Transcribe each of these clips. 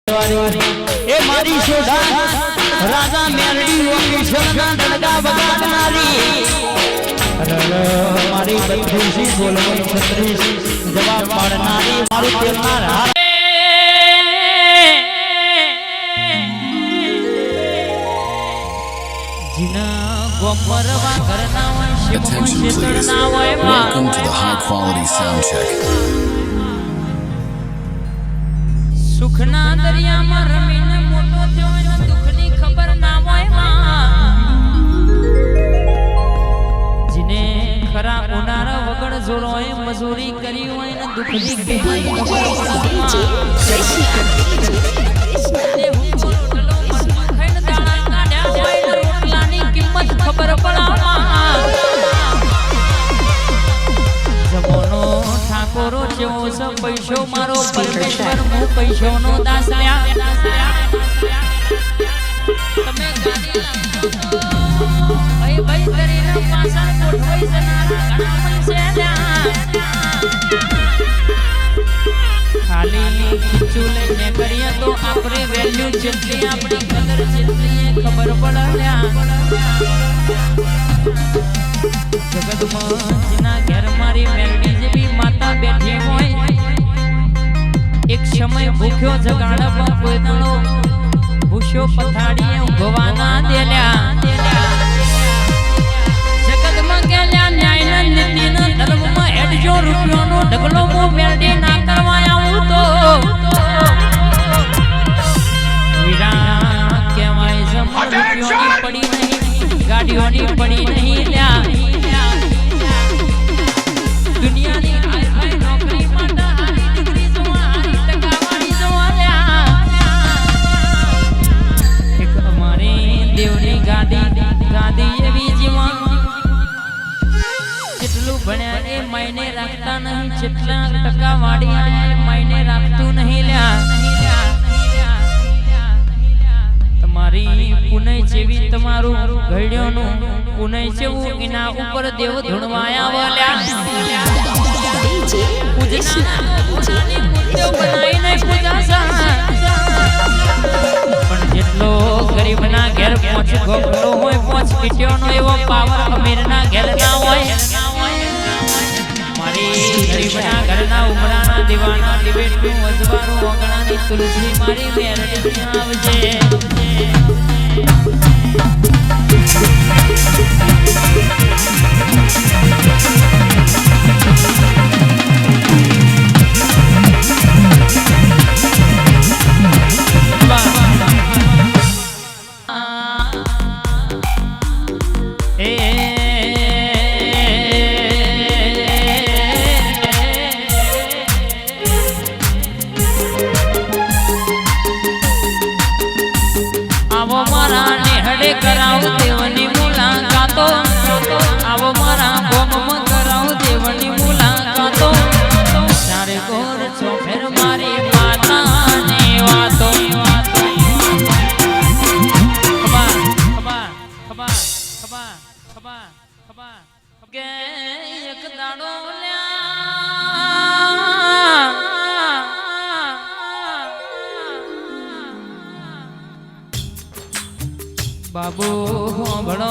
ए मारी शोधा राजा मेरडी ओकेशना डडका बगाडनारी मारी बत्रीसी बोलवन 36 जवाब पाडनारी मारू तेलनार Attention please. Welcome to the high quality sound check. સુખના દરિયામાં રમીને મોટો થયો એને દુઃખની ખબર ના હોય માં જીને ખરા ઉનાળા વગર જોડો હોય મજૂરી કરી હોય ને દુઃખની કિંમત ખબર પડામાં જમોનો ઠાકોરો જેવો છે પૈસો મારો પરમેશ્વર હું પૈસોનો દાસ લ્યા તમે ગાડી ભાઈ ભાઈ કરીને પાછળ ગોઠવાઈ જનાર ઘણા મનસે ખાલી ખીચું લઈને કરીએ તો આપણે વેલ્યુ જેટલી આપણી કદર જેટલી ખબર પડે લ્યા જગતમાં જેના ઘેર મારી મેલડી જેવી માતા બેઠી હોય એક સમય ભૂખ્યો જગાડવા કોઈ દાડો ભૂસ્યો પથાડીએ ઊંઘવાના દેલ્યા જગતમાં ગેલ્યા ન્યાયના નીતિના ધર્મમાં હેડજો રૂપિયાનો ઢગલો મો મેલડી ના કરવા આવું તો વીરા કહેવાય જમા રૂપિયોની પડી નહીં ગાડીઓની પડી નહીં લ્યા દુનિયાની હાઈ નોકરી માટે હારી ડિગ્રી જોવા હારી ટકાવારી જોવા લ્યા એક અમારી દેવની ગાદી એવી જીવન જેટલું ભણ્યા એ માયને રાખતા નહીં જેટલા ટકાવાળી એ માયને રાખતું નહીં લ્યા તમારી પુનય જેવી તમારું ઘડ્યોનું પુનય જેવું એના ઉપર દેવ ધૂણવાયા વાલ્યા પણ જેટલો ગરીબના ઘેર પહોંચ ગોખલો હોય પહોંચ કીટ્યોનો એવો પાવર અમીરના ઘેર ના હોય મારી ગરીબના ઘરના ઉમરાના દીવાના ડિબેટનું અજવાળું ઓગણાની તુલસી મારી મેરડી આવજે આવો મારા નેહડે કરાવ દેવની મુલાકાતો આવો મારા ગોમમાં કરાવ દેવની મુલાકાતો ચારે ગોર છો ફેર મારી માતાની વાતો ખબા કે એક દાડો બાબુ હોંભળો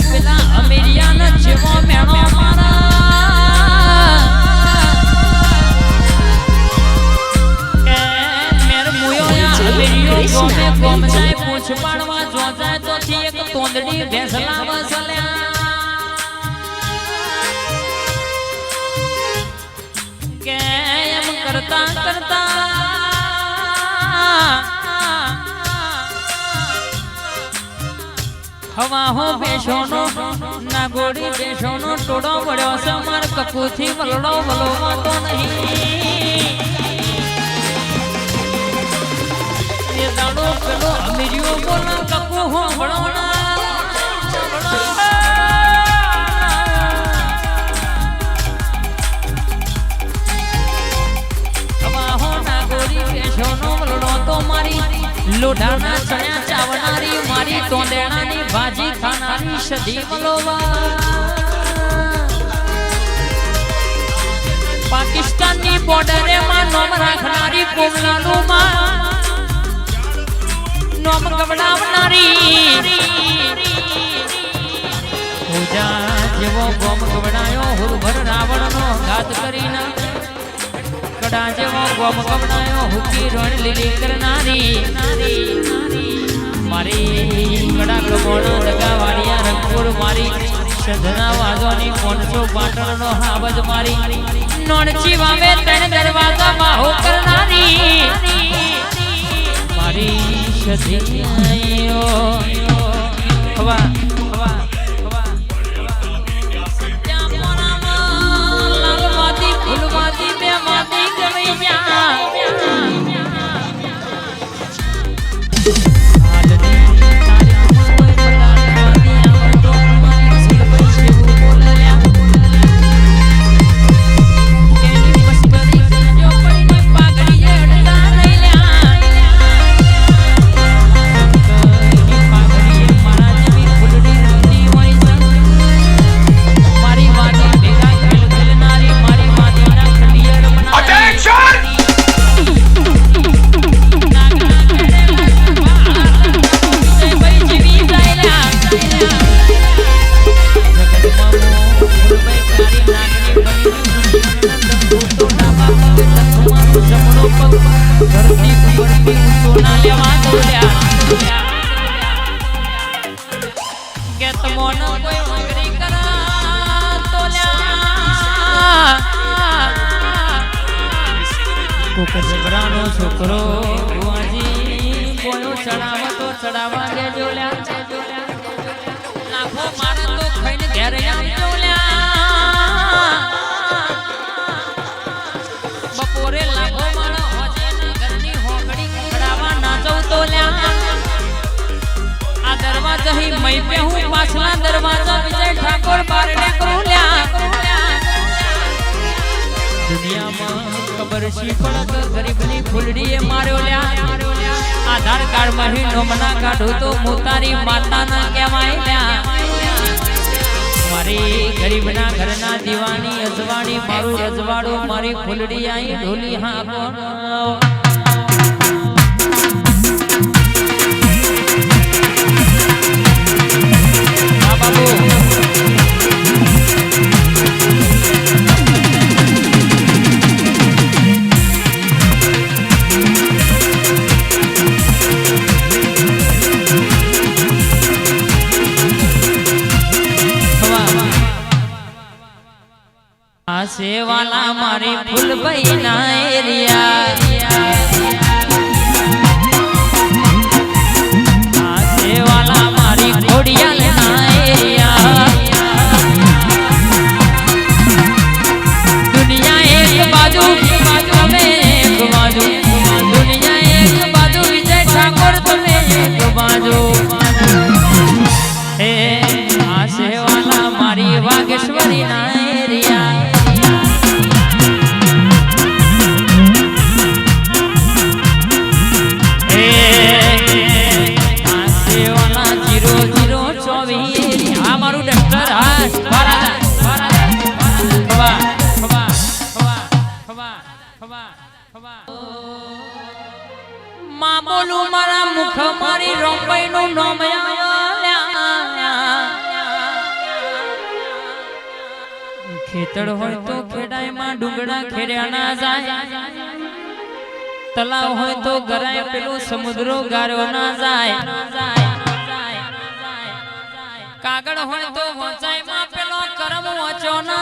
પેલા અમેરિયાના જેવો મેણો મારા મેર મુયો અમેરિયો ગોમે ગોમ જાય પૂછ પાડવા જો જાય તો થી એક તોંદડી ભેંસલા વસલ્યા કરતા કરતા હવા હો બેસોનો ના ગોડી બેસોનો ટોડો પડ્યો છે માર કકુથી વલડો વલોવાતો નહીં એ દાડો પેલો અમીરિયો બોલ કકુ હો વળોના લોઢાના ચણ્યા ચાવનારી મારી તોંદેણાની ભાજી ખાનારી સધી બલોવા ગુજરાતની બોર્ડરે માં નોમ રાખનારી કોમલાનું માં નોમ ગવડાવનારી પૂજા જેવો ગોમ ગવડાયો હુરભર રાવણનો ઘાત કરીને કડા જેવો ગોમ ગવડાયો હુકી રણ લીલી કરનારી મારી કડા કમોણો ડગાવાળિયા રંગપુર મારી સધના વાજોની 500 પાટણનો હાવજ મારી નોણચી વાવે ત્રણ દરવાજા બાહો કરનારી મારી સધિયાયો હવા હવા લાલવાદી ફૂલવાદી બે માતી ગવૈયા છોકરાનો છોકરો બુઆજી બોલો ચડાવો તો ચડાવા દેજો લ્યા લાખો મારા તો ખાઈને ઘરે આવજો લ્યા બપોરે લાખો મારા હોજે ઘરની હોગડી ખડાવા ના જાઉં તો લ્યા આ દરવાજા હી મઈ પે હું પાછલા દરવાજા વિજય ઠાકોર બારણે કરું લ્યા દુનિયામાં ખબર સી પડત ગરીબની ફૂલડીએ માર્યો લ્યા આધાર કાર્ડ માં નોમના કાઢો તો મોતારી માતાના કહેવાય લ્યા મારી ગરીબના ઘરના દીવાની અજવાણી મારું રજવાડું મારી ફૂલડી આઈ ઢોલી હા કોણ બાબુ सेवाला मारी फूल बहिना एरिया सेवाला मारी घोड़िया ना एरिया दुनिया एक बाजू તમે એક બાજુ दुनिया एक बाजू विजय ठाकुर તમે એક बाजू ए आ सेवाला मारी वागेश्वरी ना एरिया मां बोलू मारा मुख मारी रोंबाई नु नाम खेतड़ होय तो खेडाय मां डुंगड़ा खेड्या ना जाय तलाव होय तो गराय पेलो समुद्रो गारो ना जाय कागड़ होय तो वचाय मां पेलो करम वचो ना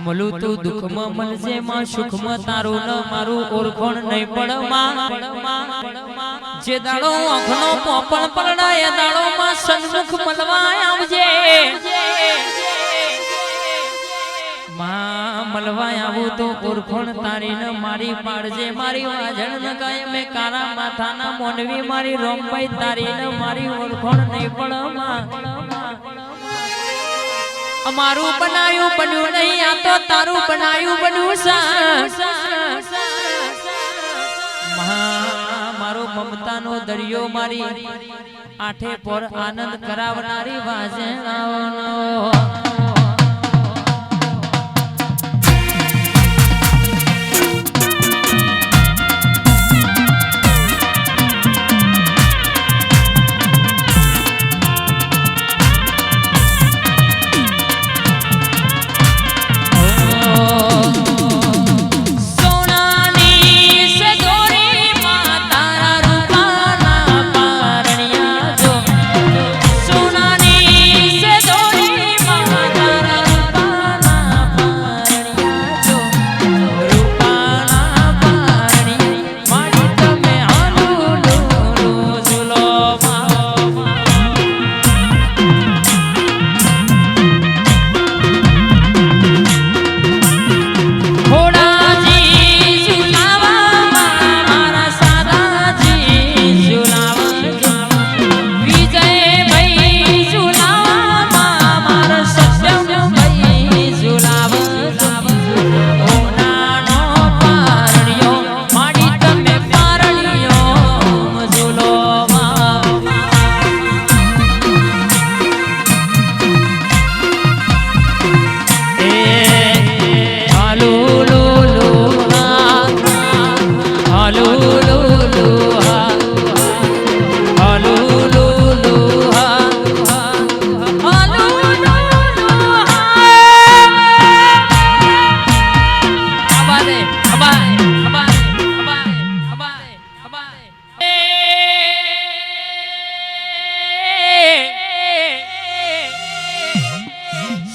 मलू तू दुख में मलजे मां सुख में तारू न मारू ओरखोण नहीं पड़ मां जे दाड़ो आँखनो पोपण पड़ाय दाड़ो मां सन्मुख मलवाय आवजे मां मलवाय आवू तो ओरखोण तारी न मारी पाड़जे मारी वाजण न गाय में कारा माथा ना मोनवी मारी रोंबाई तारी न मारी ओरखोण नहीं पड़ मां अमारू बनायू बनू नहीं आ तो तारू बनायू बनू सा मारो ममता नो મમતાનો દરિયો મારી આઠે પર આનંદ કરાવનારી વાજણાઓનો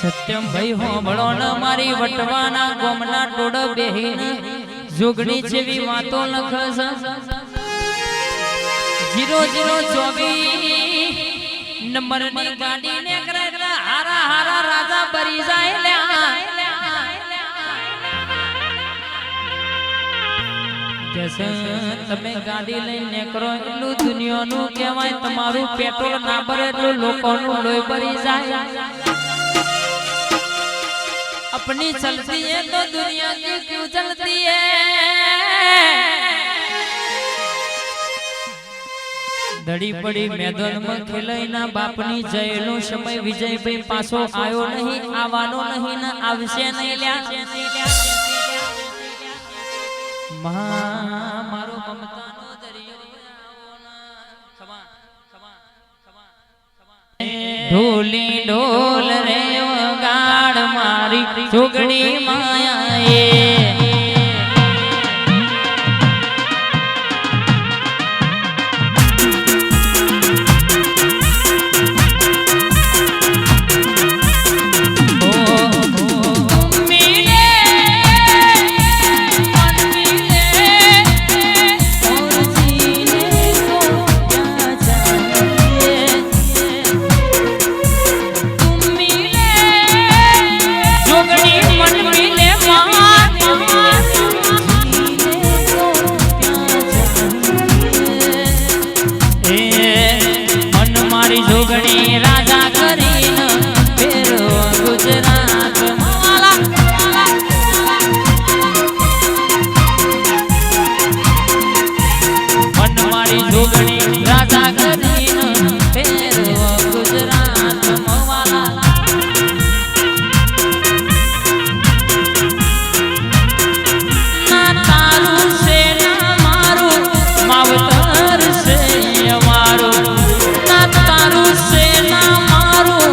સત્યમ ભાઈ હોંભળો ન મારી વટવાના ગોમના ટોડ બેહીને જોગણી જેવી વાતો લખસ 0024 નંબરની ગાડીને કરેલા હારા હારા રાજા બરી જાય લ્યા કેસે તમે ગાડી લઈને કરો એટલું દુનિયાનું કહેવાય તમારું પેટ્રોલ ના ભરે એટલું લોકોનું લોહી ભરી જાય अपनी चलती है तो दुनिया की क्यों चलती है दड़ी पड़ी मैदान में खेलैना बापनी जयनो समय विजय भाई पाछो आयो नहीं आवानो नहीं ना आवशे नहीं ल्या मारो ममतानो दरियो खमा खमा खमा ढोली ढोल रे गाड़ मारी जोगड़ी माया જોગણી રાજા કરીને ફેરો ગુજરાત મારી જોગણી રાજા કરીને ફેરો ગુજરાત મવાલા ના તારું છે ના મારું માવતર છે અમારું તારું છે ના મારું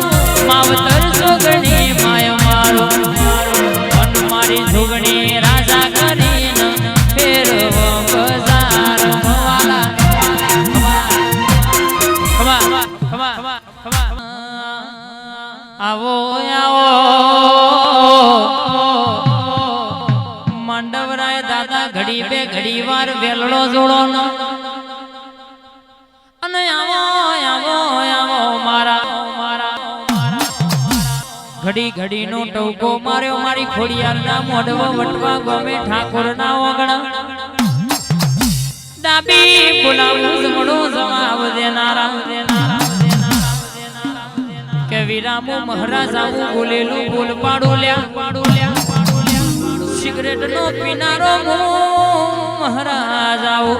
માવતર જોગણી માય મારું મન મારી જોગણી રાજા કરીને ફેરવો બજાર મવાલા આવો આવો માંડવરાય દાદા ઘડી બે ઘડી વાર વેલડો જોડો ન અને આવો આવો આવો મારા ઘડી ઘડી નો ટોકો માર્યો મારી ખોડિયાર ના મોઢવો વટવા ગમે ઠાકોર ના ઓગણ ડાબી બોલાવું જમણો જવાબ દેનારા કે વિરામો મહારાજ આવું બોલેલું બોલ પાડુલ્યા સિગરેટ નો પીનારો મહારાજ આવું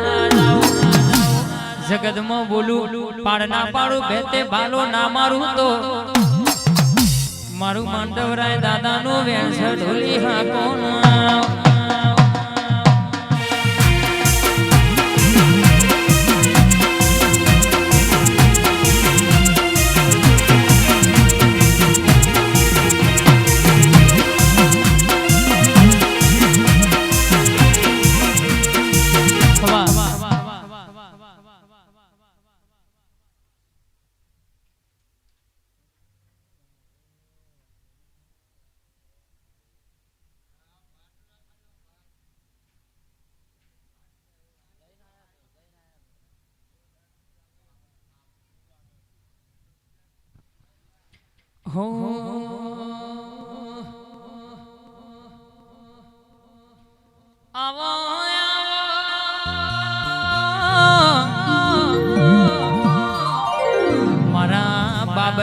જગતમાં બોલું પાડ ના પાડું ભેતે ભાલો ના મારું તો મારું માંડવરાય દાદાનું વેણસ ઢોલી હા કોણ હો